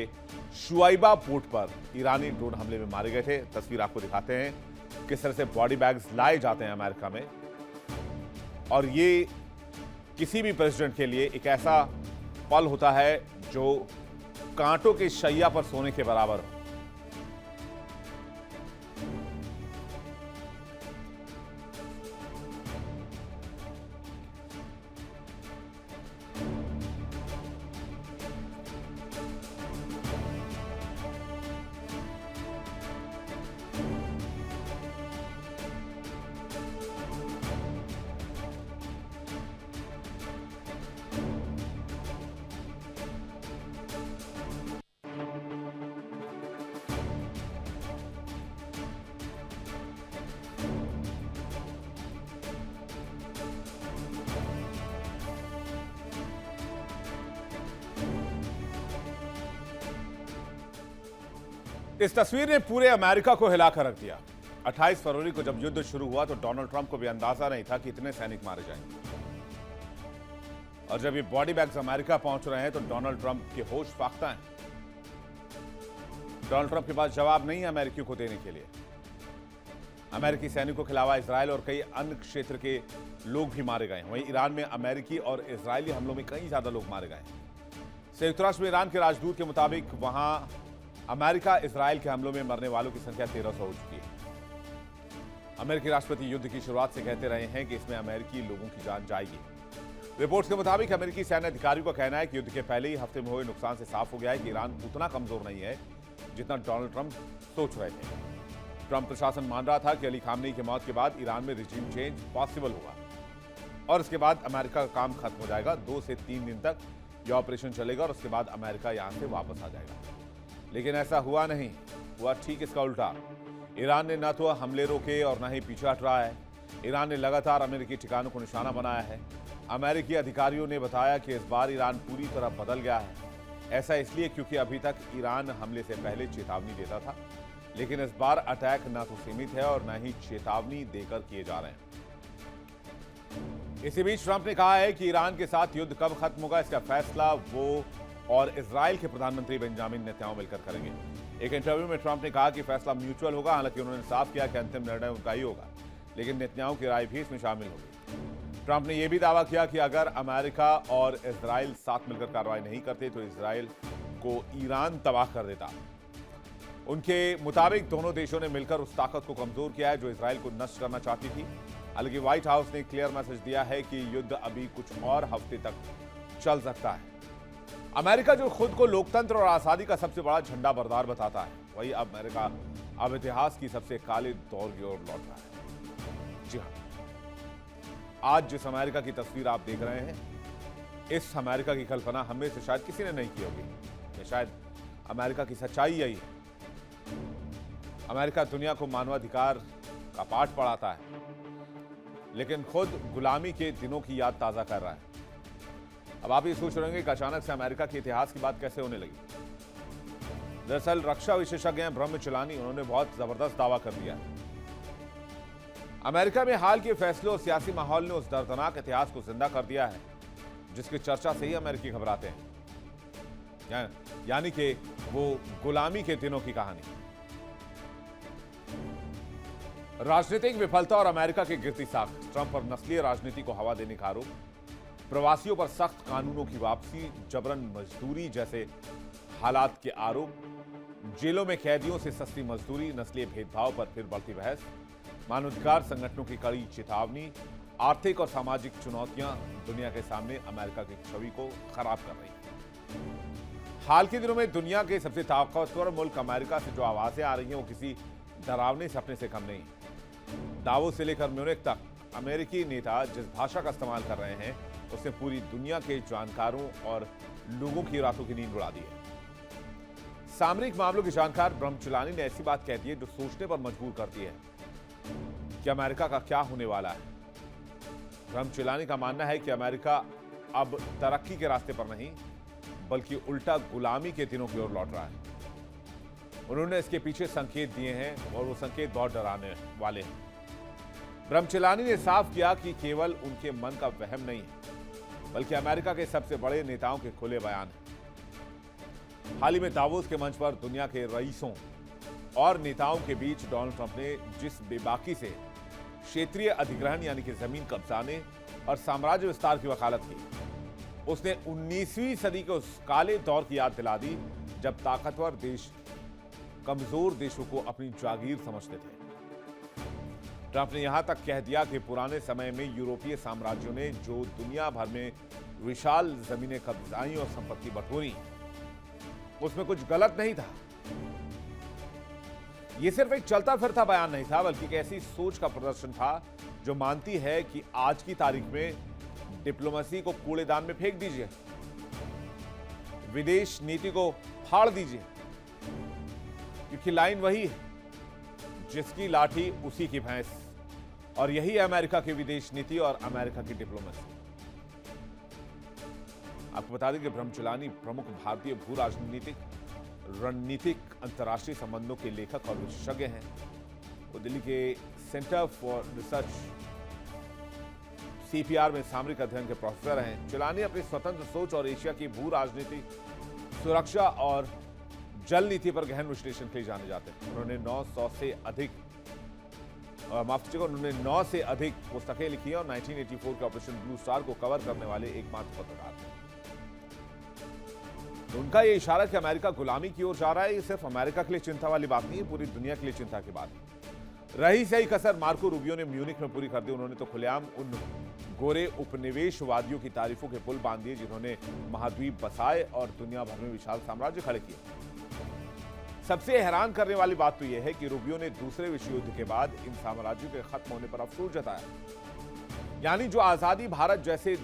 शुआइबा पोर्ट पर ईरानी ड्रोन हमले में मारे गए थे। तस्वीर आपको दिखाते हैं किस तरह से बॉडी बैग्स लाए जाते हैं अमेरिका में, और ये किसी भी प्रेसिडेंट के लिए एक ऐसा पल होता है जो कांटों के शैया पर सोने के बराबर हो। इस तस्वीर ने पूरे अमेरिका को हिलाकर रख दिया। 28 फरवरी को जब युद्ध शुरू हुआ तो डोनाल्ड ट्रंप को भी अंदाजा नहीं था कि इतने सैनिक मारे जाएंगे, और जब ये बॉडी बैग्स अमेरिका पहुंच रहे हैं तो डोनाल्ड ट्रंप के होश फाख्ता हैं। डोनाल्ड ट्रंप के पास जवाब नहीं है अमेरिकियों को देने के लिए। अमेरिकी सैनिकों के अलावा इसराइल और कई अन्य क्षेत्र के लोग भी मारे गए हैं। वहीं ईरान में अमेरिकी और इजरायली हमलों में कई ज्यादा लोग मारे गए हैं। संयुक्त राष्ट्र में ईरान के राजदूत के मुताबिक वहां अमेरिका इसराइल के हमलों में मरने वालों की संख्या 1300 हो चुकी है। अमेरिकी राष्ट्रपति युद्ध की शुरुआत से कहते रहे हैं कि इसमें अमेरिकी लोगों की जान जाएगी। रिपोर्ट्स के मुताबिक अमेरिकी सैन्य अधिकारियों का कहना है कि युद्ध के पहले ही हफ्ते में हुए नुकसान से साफ हो गया है कि ईरान उतना कमजोर नहीं है जितना डोनाल्ड ट्रंप सोच रहे थे। ट्रंप प्रशासन मान रहा था कि अली खामनेई की मौत के बाद ईरान में रिजीम चेंज पॉसिबल होगा और इसके बाद अमेरिका का काम खत्म हो जाएगा। 2 से 3 दिन तक यह ऑपरेशन चलेगा और उसके बाद अमेरिका यहां से वापस आ जाएगा। लेकिन ऐसा हुआ नहीं, हुआ ठीक इसका उल्टा। ईरान ने न तो हमले रोके और न ही पीछे हट रहा है। ईरान ने लगातार अमेरिकी ठिकानों को निशाना बनाया है। अमेरिकी अधिकारियों ने बताया कि इस बार ईरान पूरी तरह बदल गया है। ऐसा इसलिए क्योंकि अभी तक ईरान हमले से पहले चेतावनी देता था, लेकिन इस बार अटैक न तो सीमित है और न ही चेतावनी देकर किए जा रहे हैं। इसी बीच ट्रंप ने कहा है कि ईरान के साथ युद्ध कब खत्म होगा इसका फैसला वो और इजराइल के प्रधानमंत्री बेंजामिन नेतन्याहू मिलकर करेंगे। एक इंटरव्यू में ट्रंप ने कहा कि फैसला म्यूचुअल होगा। हालांकि उन्होंने साफ किया कि अंतिम निर्णय उनका ही होगा, लेकिन नेतन्याहू की राय भी इसमें शामिल होगी। ट्रंप ने यह भी दावा किया कि अगर अमेरिका और इजराइल साथ मिलकर कार्रवाई नहीं करते तो इजराइल को ईरान तबाह कर देता। उनके मुताबिक दोनों देशों ने मिलकर उस ताकत को कमजोर किया है जो इजराइल को नष्ट करना चाहती थी। हालांकि व्हाइट हाउस ने क्लियर मैसेज दिया है कि युद्ध अभी कुछ और हफ्ते तक चल सकता है। अमेरिका जो खुद को लोकतंत्र और आजादी का सबसे बड़ा झंडा बरदार बताता है, वही अमेरिका अब इतिहास की सबसे काले दौर की ओर लौट रहा है। जी हाँ, आज जिस अमेरिका की तस्वीर आप देख रहे हैं, इस अमेरिका की कल्पना हमें से शायद किसी ने नहीं की होगी। ये शायद अमेरिका की सच्चाई यही है। अमेरिका दुनिया को मानवाधिकार का पाठ पढ़ाता है, लेकिन खुद गुलामी के दिनों की याद ताजा कर रहा है। अब आप ये सोच रहे होंगे कि अचानक से अमेरिका के इतिहास की बात कैसे होने लगी। दरअसल रक्षा विशेषज्ञ हैं ब्रह्म चिलानी, उन्होंने बहुत जबरदस्त दावा कर दिया है। अमेरिका में हाल के फैसलों और सियासी माहौल ने उस दर्दनाक इतिहास को जिंदा कर दिया है जिसकी चर्चा से ही अमेरिकी घबराते हैं, यानी कि वो गुलामी के दिनों की कहानी। राजनीतिक विफलता और अमेरिका की गिरती साख, ट्रंप पर नस्लीय राजनीति को हवा देने का आरोप, प्रवासियों पर सख्त कानूनों की वापसी, जबरन मजदूरी जैसे हालात के आरोप, जेलों में कैदियों से सस्ती मजदूरी, नस्लीय भेदभाव पर फिर बढ़ती बहस, मानवाधिकार संगठनों की कड़ी चेतावनी, आर्थिक और सामाजिक चुनौतियां दुनिया के सामने अमेरिका की छवि को खराब कर रही हैं। हाल के दिनों में दुनिया के सबसे ताकतवर मुल्क अमेरिका से जो आवाजें आ रही हैं वो किसी डरावने सपने से कम नहीं। दावोस से लेकर म्यूनिख तक अमेरिकी नेता जिस भाषा का इस्तेमाल कर रहे हैं उसने पूरी दुनिया के जानकारों और लोगों की रातों की नींद उड़ा दी है। सामरिक मामलों के जानकार ब्रह्म चिलानी ने ऐसी बात कह दी है जो सोचने पर मजबूर करती है कि अमेरिका का क्या होने वाला है। ब्रह्म चिलानी का मानना है कि अमेरिका अब तरक्की के रास्ते पर नहीं बल्कि उल्टा गुलामी के दिनों की ओर लौट रहा है। उन्होंने इसके पीछे संकेत दिए हैं और वो संकेत बहुत डराने वाले हैं। ब्रह्म चिलानी ने साफ किया कि केवल उनके मन का वहम नहीं है बल्कि अमेरिका के सबसे बड़े नेताओं के खुले बयान हैं। हाल ही में दावोस के मंच पर दुनिया के रईसों और नेताओं के बीच डोनाल्ड ट्रंप ने जिस बेबाकी से क्षेत्रीय अधिग्रहण यानी कि जमीन कब्जाने और साम्राज्य विस्तार की वकालत की, उसने 19वीं सदी के उस काले दौर की याद दिला दी जब ताकतवर देश कमजोर देशों को अपनी जागीर समझते थे। ट्रंप ने यहां तक कह दिया कि पुराने समय में यूरोपीय साम्राज्यों ने जो दुनिया भर में विशाल जमीनें कब्जाई और संपत्ति बटोरी उसमें कुछ गलत नहीं था। यह सिर्फ एक चलता फिरता बयान नहीं था बल्कि एक ऐसी सोच का प्रदर्शन था जो मानती है कि आज की तारीख में डिप्लोमेसी को कूड़ेदान में फेंक दीजिए, विदेश नीति को फाड़ दीजिए, क्योंकि लाइन वही है जिसकी लाठी उसी की भैंस, और यही है अमेरिका की विदेश नीति और अमेरिका की डिप्लोमेसी। आपको बता दें कि ब्रह्म चिलानी प्रमुख भारतीय भू राजनीतिक रणनीतिक अंतर्राष्ट्रीय संबंधों के लेखक और विशेषज्ञ हैं। वो दिल्ली के सेंटर फॉर रिसर्च CPR में सामरिक अध्ययन के प्रोफेसर हैं। चिलानी अपनी स्वतंत्र सोच और एशिया की भू राजनीति, सुरक्षा और जल नीति पर गहन विश्लेषण के लिए जाने जाते हैं। उन्होंने 9 से अधिक पुस्तकें लिखी हैं और 1984 के ऑपरेशन ब्लू स्टार को कवर करने वाले एकमात्र पत्रकार थे। तो उनका यह इशारा कि अमेरिका गुलामी की ओर जा रहा है, ये सिर्फ अमेरिका के लिए चिंता वाली बात नहीं है, पूरी दुनिया के लिए चिंता की बात है। रही सही कसर मार्को रूबियो ने म्यूनिख में पूरी कर दी। उन्होंने तो खुलेआम उन गोरे उपनिवेशवादियों की तारीफों के पुल बांध दिए जिन्होंने महाद्वीप बसाए और दुनिया भर में विशाल साम्राज्य खड़े किए। सबसे हैरान करने वाली बात तो यह है कि रूबियो ने दूसरे विश्व युद्ध के बाद इन साम्राज्यों के खत्म होने पर अफसोस जताया। यानी जो आजादी भारत जैसे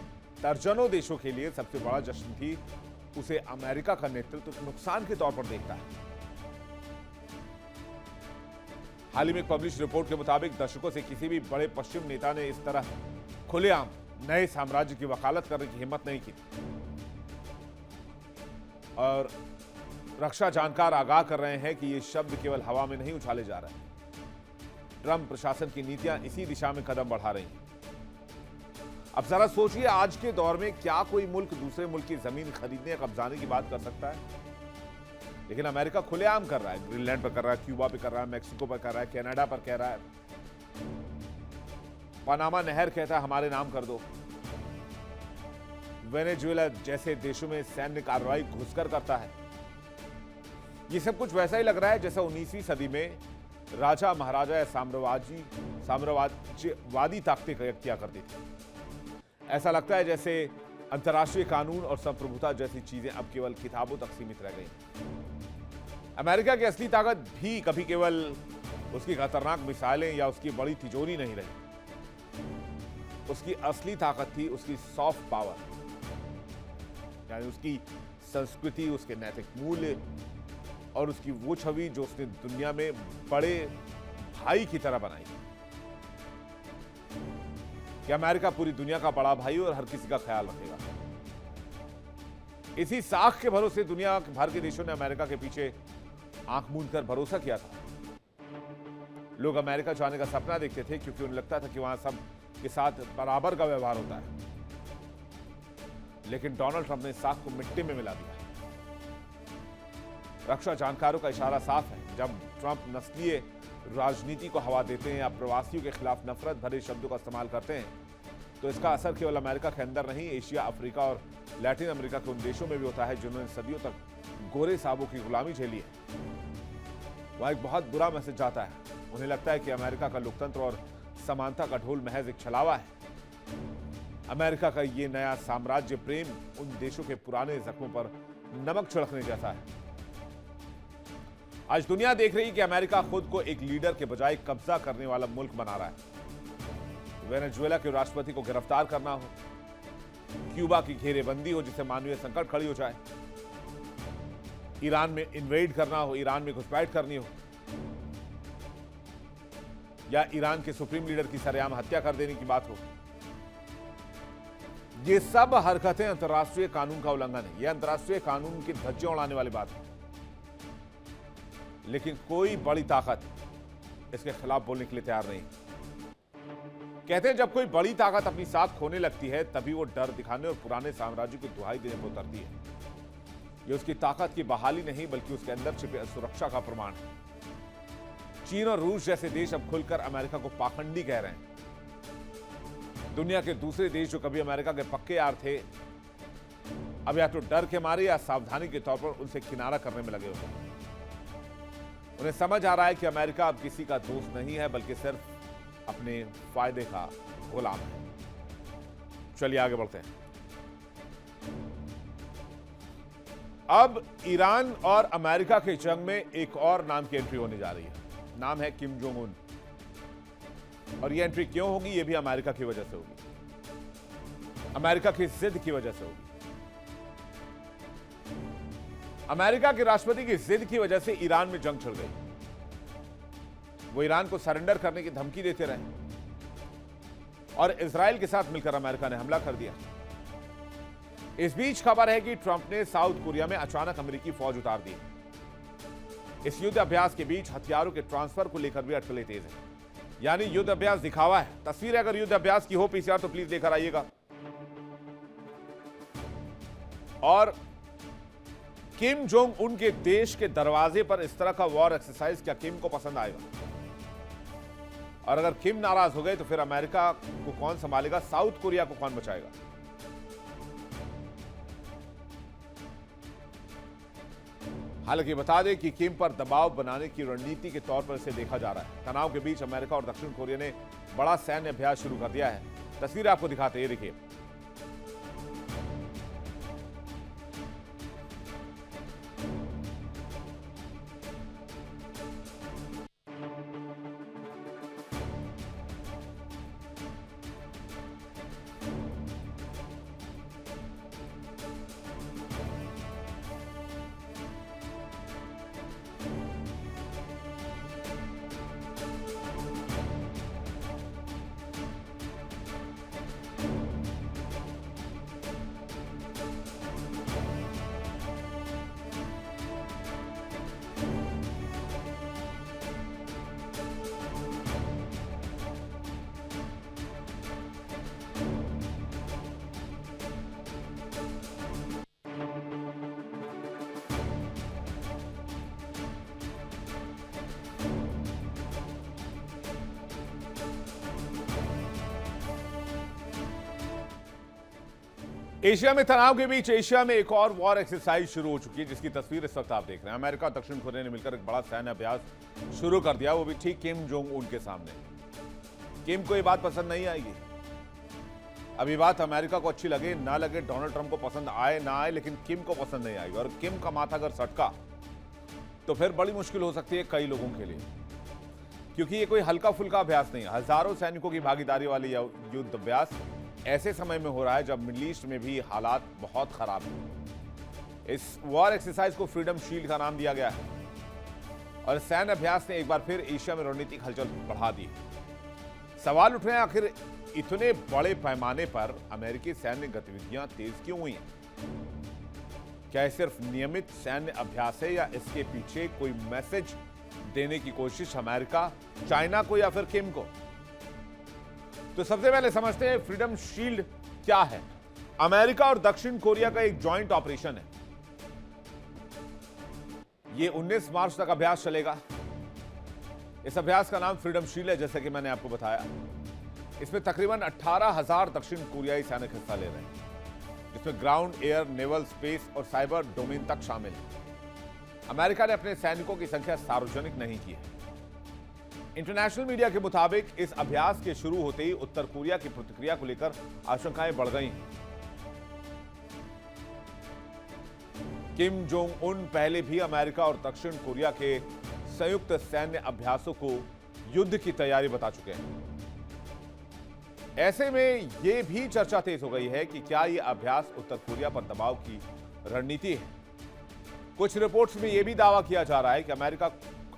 दर्जनों देशों के लिए सबसे बड़ा जश्न थी, उसे अमेरिका का नेतृत्व नुकसान के तौर पर देखता है। हाल ही में पब्लिश रिपोर्ट के मुताबिक दशकों से किसी भी बड़े पश्चिम नेता ने इस तरह खुलेआम नए साम्राज्य की वकालत करने की हिम्मत नहीं की। और रक्षा जानकार आगाह कर रहे हैं कि ये शब्द केवल हवा में नहीं उछाले जा रहे हैं। ट्रंप प्रशासन की नीतियां इसी दिशा में कदम बढ़ा रही हैं। अब जरा सोचिए, आज के दौर में क्या कोई मुल्क दूसरे मुल्क की जमीन खरीदने या कब्जाने की बात कर सकता है? लेकिन अमेरिका खुलेआम कर रहा है। ग्रीनलैंड पर कर रहा है, क्यूबा पे कर रहा है, मैक्सिको पर कर रहा है, कनाडा पर कह रहा है, पनामा नहर कहता है हमारे नाम कर दो। वेनेजुएला जैसे देशों में सैन्य कार्रवाई घुसकर करता है। ये सब कुछ वैसा ही लग रहा है जैसा 19वीं सदी में राजा महाराजा या साम्राज्यवादी ताकतें किया करती थी। ऐसा लगता है जैसे अंतर्राष्ट्रीय कानून और संप्रभुता जैसी चीजें अब केवल किताबों तक सीमित रह गई। अमेरिका की असली ताकत भी कभी केवल उसकी खतरनाक मिसाइलें या उसकी बड़ी तिजोरी नहीं रही। उसकी असली ताकत थी उसकी सॉफ्ट पावर, यानी उसकी संस्कृति, उसके नैतिक मूल्य, और उसकी वो छवि जो उसने दुनिया में बड़े भाई की तरह बनाई कि अमेरिका पूरी दुनिया का बड़ा भाई और हर किसी का ख्याल रखेगा। इसी साख के भरोसे दुनिया भर के देशों ने अमेरिका के पीछे आंख मूंद कर भरोसा किया था। लोग अमेरिका जाने का सपना देखते थे क्योंकि उन्हें लगता था कि वहां सब के साथ बराबर का व्यवहार होता है। लेकिन डोनाल्ड ट्रंप ने इस साख को मिट्टी में मिला दिया। रक्षा जानकारों का इशारा साफ है, जब ट्रंप नस्लीय राजनीति को हवा देते हैं या प्रवासियों के खिलाफ नफरत भरे शब्दों का इस्तेमाल करते हैं तो इसका असर केवल अमेरिका के अंदर नहीं, एशिया, अफ्रीका और लैटिन अमेरिका के उन देशों में भी होता है जिन्होंने सदियों तक गोरे साबों की गुलामी झेली है। वहां एक बहुत बुरा मैसेज जाता है। उन्हें लगता है कि अमेरिका का लोकतंत्र और समानता का ढोल महज एक छलावा है। अमेरिका का ये नया साम्राज्य प्रेम उन देशों के पुराने जख्मों पर नमक छिड़कने जैसा है। आज दुनिया देख रही है कि अमेरिका खुद को एक लीडर के बजाय कब्जा करने वाला मुल्क बना रहा है। वेनेजुएला के राष्ट्रपति को गिरफ्तार करना हो, क्यूबा की घेरेबंदी हो जिससे मानवीय संकट खड़ी हो जाए, ईरान में इन्वेड करना हो, ईरान में घुसपैठ करनी हो, या ईरान के सुप्रीम लीडर की सरेआम हत्या कर देने की बात हो, ये सब हरकतें अंतर्राष्ट्रीय कानून का उल्लंघन है। यह अंतर्राष्ट्रीय कानून की धज्जियां उड़ाने वाली बात है। लेकिन कोई बड़ी ताकत इसके खिलाफ बोलने के लिए तैयार नहीं। कहते हैं जब कोई बड़ी ताकत अपनी साख खोने लगती है तभी वो डर दिखाने और पुराने साम्राज्य को दुहाई देने पर उतरती है। ये उसकी ताकत की बहाली नहीं बल्कि उसके अंदर छिपे सुरक्षा का प्रमाण है। चीन और रूस जैसे देश अब खुलकर अमेरिका को पाखंडी कह रहे हैं। दुनिया के दूसरे देश जो कभी अमेरिका के पक्के यार थे, अब या तो डर के मारे या सावधानी के तौर पर उनसे किनारा करने में लगे हुए हैं। उन्हें समझ आ रहा है कि अमेरिका अब किसी का दोस्त नहीं है बल्कि सिर्फ अपने फायदे का गुलाम है। चलिए आगे बढ़ते हैं। अब ईरान और अमेरिका के जंग में एक और नाम की एंट्री होने जा रही है। नाम है किम जोंग उन। और यह एंट्री क्यों होगी? यह भी अमेरिका की वजह से होगी, अमेरिका की जिद की वजह से होगी। अमेरिका के राष्ट्रपति की जिद की वजह से ईरान में जंग छिड़ गई। वो ईरान को सरेंडर करने की धमकी देते रहे और इजराइल के साथ मिलकर अमेरिका ने हमला कर दिया। इस बीच खबर है कि ट्रंप ने साउथ कोरिया में अचानक अमेरिकी फौज उतार दी। इस युद्ध अभ्यास के बीच हथियारों के ट्रांसफर को लेकर भी अटकलें तेज हैं। यानी युद्ध अभ्यास दिखावा है। तस्वीरें अगर युद्ध अभ्यास की हो पीसीआर तो प्लीज लेकर आइएगा। और किम जोंग उन के देश के दरवाजे पर इस तरह का वॉर एक्सरसाइज क्या किम को पसंद आएगा? और अगर किम नाराज हो गए तो फिर अमेरिका को कौन संभालेगा? साउथ कोरिया को कौन बचाएगा? हालांकि बता दें कि किम पर दबाव बनाने की रणनीति के तौर पर इसे देखा जा रहा है। तनाव के बीच अमेरिका और दक्षिण कोरिया ने बड़ा सैन्य अभ्यास शुरू कर दिया है। तस्वीर आपको दिखाते हैं, देखिए। एशिया में तनाव के बीच एशिया में एक और वॉर एक्सरसाइज शुरू हो चुकी है जिसकी तस्वीर इस वक्त आप देख रहे हैं। अमेरिका और दक्षिण कोरिया ने मिलकर एक बड़ा सैन्य अभ्यास शुरू कर दिया, वो भी ठीक किम जोंग उन के सामने। किम को ये बात पसंद नहीं आएगी। अब ये बात अमेरिका को अच्छी लगे ना लगे, डोनाल्ड ट्रंप को पसंद आए ना आए, लेकिन किम को पसंद नहीं आएगी। और किम का माथा अगर सटका तो फिर बड़ी मुश्किल हो सकती है कई लोगों के लिए, क्योंकि ये कोई हल्का फुल्का अभ्यास नहीं है। हजारों सैनिकों की भागीदारी वाली युद्ध अभ्यास ऐसे समय में हो रहा है जब मिडिल ईस्ट में भी हालात बहुत खराब हैं। इस वॉर एक्सरसाइज को फ्रीडम शील्ड का नाम दिया गया है। और सैन्य अभ्यास ने एक बार फिर एशिया में रणनीतिक हलचल बढ़ा दी। सवाल उठ रहे हैं, आखिर इतने बड़े पैमाने पर अमेरिकी सैन्य गतिविधियां तेज क्यों हुई हैं? क्या यह सिर्फ नियमित सैन्य अभ्यास है या इसके पीछे कोई मैसेज देने की कोशिश अमेरिका, चाइना को या फिर किम को? तो सबसे पहले समझते हैं फ्रीडम शील्ड क्या है। अमेरिका और दक्षिण कोरिया का एक जॉइंट ऑपरेशन है। यह 19 मार्च तक अभ्यास चलेगा। इस अभ्यास का नाम फ्रीडम शील्ड है, जैसे कि मैंने आपको बताया। इसमें तकरीबन 18,000 दक्षिण कोरियाई सैनिक हिस्सा ले रहे हैं, जिसमें ग्राउंड, एयर, नेवल, स्पेस और साइबर डोमेन तक शामिल है। अमेरिका ने अपने सैनिकों की संख्या सार्वजनिक नहीं की है। इंटरनेशनल मीडिया के मुताबिक इस अभ्यास के शुरू होते ही उत्तर कोरिया की प्रतिक्रिया को लेकर आशंकाएं बढ़ गई। किम जोंग उन पहले भी अमेरिका और दक्षिण कोरिया के संयुक्त सैन्य अभ्यासों को युद्ध की तैयारी बता चुके हैं। ऐसे में यह भी चर्चा तेज हो गई है कि क्या यह अभ्यास उत्तर कोरिया पर दबाव की रणनीति है। कुछ रिपोर्ट्स में यह भी दावा किया जा रहा है कि अमेरिका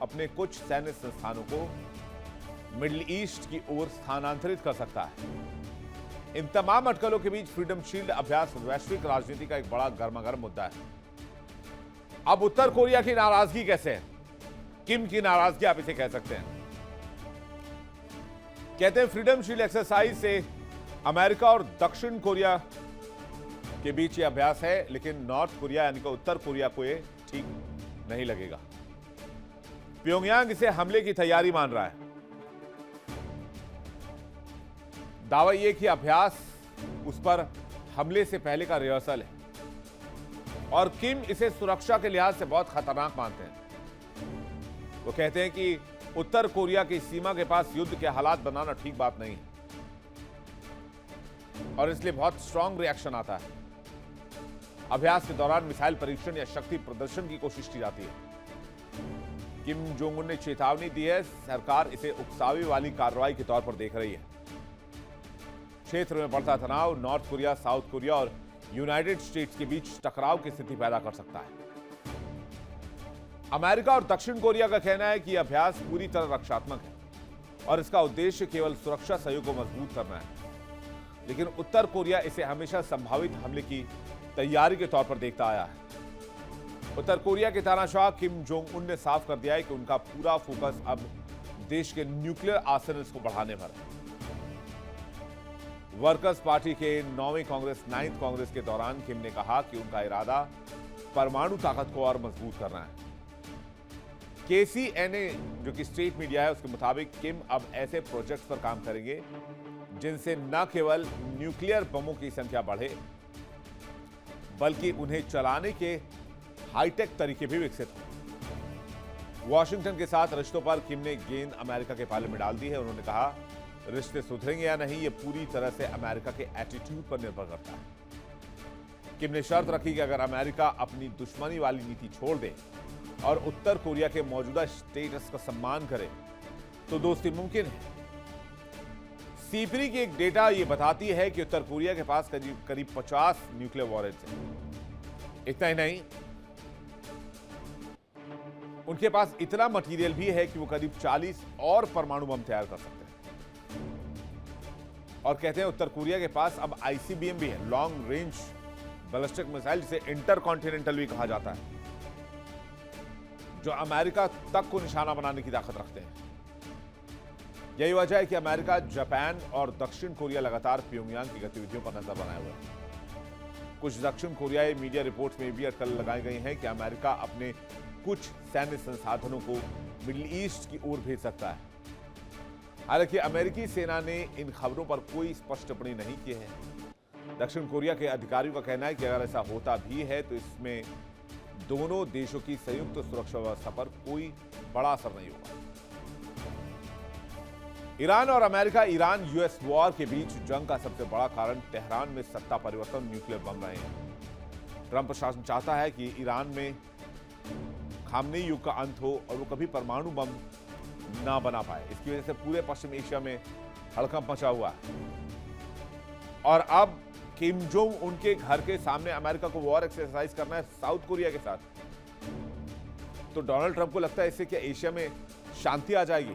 अपने कुछ सैन्य संस्थानों को मिडिल ईस्ट की ओर स्थानांतरित कर सकता है। इन तमाम अटकलों के बीच फ्रीडम शील्ड अभ्यास वैश्विक राजनीति का एक बड़ा गर्मागर्म मुद्दा है। अब उत्तर कोरिया की नाराजगी कैसे है? किम की नाराजगी आप इसे कह सकते हैं। कहते हैं फ्रीडम शील्ड एक्सरसाइज से अमेरिका और दक्षिण कोरिया के बीच यह अभ्यास है, लेकिन नॉर्थ कोरिया यानी कि उत्तर कोरिया को यह ठीक नहीं लगेगा। प्योंगयांग इसे हमले की तैयारी मान रहा है। दावा यह कि अभ्यास उस पर हमले से पहले का रिहर्सल है और किम इसे सुरक्षा के लिहाज से बहुत खतरनाक मानते हैं। वो कहते हैं कि उत्तर कोरिया की सीमा के पास युद्ध के हालात बनाना ठीक बात नहीं है और इसलिए बहुत स्ट्रांग रिएक्शन आता है। अभ्यास के दौरान मिसाइल परीक्षण या शक्ति प्रदर्शन की कोशिश की जाती है। किम जोंग उन ने चेतावनी दी है, सरकार इसे उकसावे वाली कार्रवाई के तौर पर देख रही है। क्षेत्र में बढ़ता तनाव नॉर्थ कोरिया, साउथ कोरिया और यूनाइटेड स्टेट्स के बीच टकराव की स्थिति पैदा कर सकता है। अमेरिका और दक्षिण कोरिया का कहना है कि यह अभ्यास पूरी तरह रक्षात्मक है और इसका उद्देश्य केवल सुरक्षा सहयोग को मजबूत करना है, लेकिन उत्तर कोरिया इसे हमेशा संभावित हमले की तैयारी के तौर पर देखता आया है। उत्तर कोरिया के तानाशाह किम जोंग उन ने साफ कर दिया है कि उनका पूरा फोकस अब देश के न्यूक्लियर आर्सेनल्स को बढ़ाने पर है। वर्कर्स पार्टी के 9वीं कांग्रेस 9th कांग्रेस के दौरान किम ने कहा कि उनका इरादा परमाणु ताकत को और मजबूत करना है। KCNA जो कि स्टेट मीडिया है, उसके मुताबिक किम अब ऐसे प्रोजेक्ट्स पर काम करेंगे जिनसे न केवल न्यूक्लियर बमों की संख्या बढ़े, बल्कि उन्हें चलाने के हाईटेक तरीके भी विकसित हो। वॉशिंगटन के साथ रिश्तों पर किम ने गेंद अमेरिका के पाले में डाल दी है। उन्होंने कहा, रिश्ते सुधरेंगे या नहीं, ये पूरी तरह से अमेरिका के एटीट्यूड पर निर्भर करता है। किम ने शर्त रखी कि अगर अमेरिका अपनी दुश्मनी वाली नीति छोड़ दे और उत्तर कोरिया के मौजूदा स्टेटस का सम्मान करे तो दोस्ती मुमकिन है। सीपरी की एक डेटा यह बताती है कि उत्तर कोरिया के पास करीब 50 न्यूक्लियर वॉरेंट्स हैं। इतना ही नहीं, उनके पास इतना मटेरियल भी है कि वो करीब 40 और परमाणु बम तैयार कर सकते हैं। और कहते हैं उत्तर कोरिया के पास अब ICBM भी है, लॉन्ग रेंज बैलिस्टिक मिसाइल, जिसे इंटरकॉन्टिनेंटल भी कहा जाता है, जो अमेरिका तक को निशाना बनाने की ताकत रखते हैं। यही वजह है कि अमेरिका, जापान और दक्षिण कोरिया लगातार प्योंगयांग की गतिविधियों पर नजर बनाए हुए हैं। कुछ दक्षिण कोरियाई मीडिया रिपोर्ट्स में भी अटकल लगाई गई हैं कि अमेरिका अपने कुछ सैन्य संसाधनों को मिडिल ईस्ट की ओर भेज सकता है। हालांकि अमेरिकी सेना ने इन खबरों पर कोई स्पष्ट टिप्पणी नहीं की है। दक्षिण कोरिया के अधिकारियों का कहना है कि अगर ऐसा होता भी है तो इसमें दोनों देशों की संयुक्त सुरक्षा व्यवस्था पर कोई बड़ा असर नहीं होगा। ईरान और अमेरिका, ईरान US वॉर के बीच जंग का सबसे बड़ा कारण तेहरान में सत्ता परिवर्तन, न्यूक्लियर बम रहे हैं। ट्रंप प्रशासन चाहता है कि ईरान में खामनेई युग का अंत हो और वो कभी परमाणु बम ना बना पाए। इसकी वजह से पूरे पश्चिम एशिया में हड़कंप मचा हुआ है। और अब किम जोंग उनके घर के सामने अमेरिका को वॉर एक्सरसाइज करना है साउथ कोरिया के साथ। तो डोनाल्ड ट्रंप को लगता है इससे क्या एशिया में शांति आ जाएगी?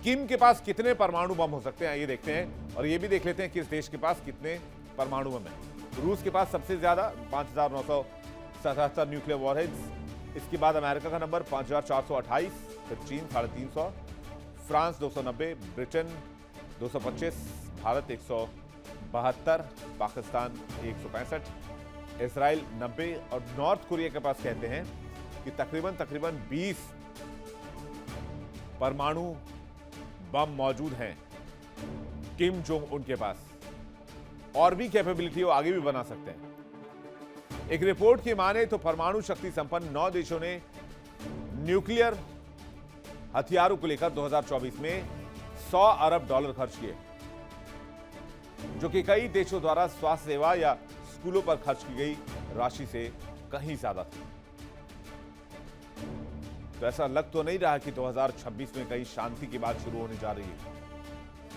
किम के पास कितने परमाणु बम हो सकते हैं, ये देखते हैं। और ये भी देख लेते हैं किस देश के पास कितने परमाणु बम है। रूस के पास सबसे ज्यादा 5,977 न्यूक्लियर वॉरहेड्स। इसके बाद अमेरिका का नंबर 5,428, फिर चीन 350, France 290, Britain 225, Bharat 172, Pakistan 165, Israel 90 और नॉर्थ कोरिया के पास कहते हैं कि तकरीबन 20 परमाणु बम मौजूद हैं किम जोंग उन के पास। और भी कैपेबिलिटी वो आगे भी बना सकते हैं। एक रिपोर्ट की माने तो परमाणु शक्ति संपन्न 9 देशों ने न्यूक्लियर हथियारों को लेकर 2024 में $100 अरब खर्च किए, जो कि कई देशों द्वारा स्वास्थ्य सेवा या स्कूलों पर खर्च की गई राशि से कहीं ज्यादा थी। तो ऐसा लग तो नहीं रहा कि 2026 में कहीं शांति की बात शुरू होने जा रही है।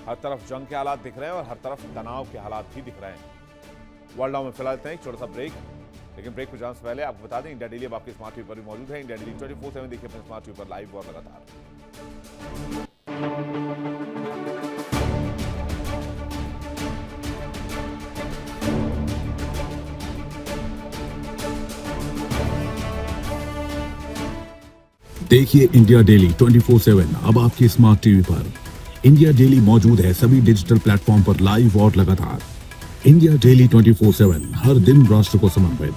हर तरफ जंग के हालात दिख रहे हैं और हर तरफ तनाव के हालात भी दिख रहे हैं। वर्ल्ड नाउ में फिलहाल इतना ही, छोटा सा ब्रेक। लेकिन ब्रेक को जाने से पहले आपको बता दें, इंडिया डेली अब आपके स्मार्ट टीवी पर भी मौजूद है। इंडिया डेली 24/7 देखिए अपने स्मार्ट टीवी पर लाइव और लगातार। देखिए इंडिया डेली 24/7 अब आपके स्मार्ट टीवी पर। इंडिया डेली मौजूद है सभी डिजिटल प्लेटफॉर्म पर लाइव और लगातार। इंडिया डेली 24/7 हर दिन राष्ट्र को समर्पित।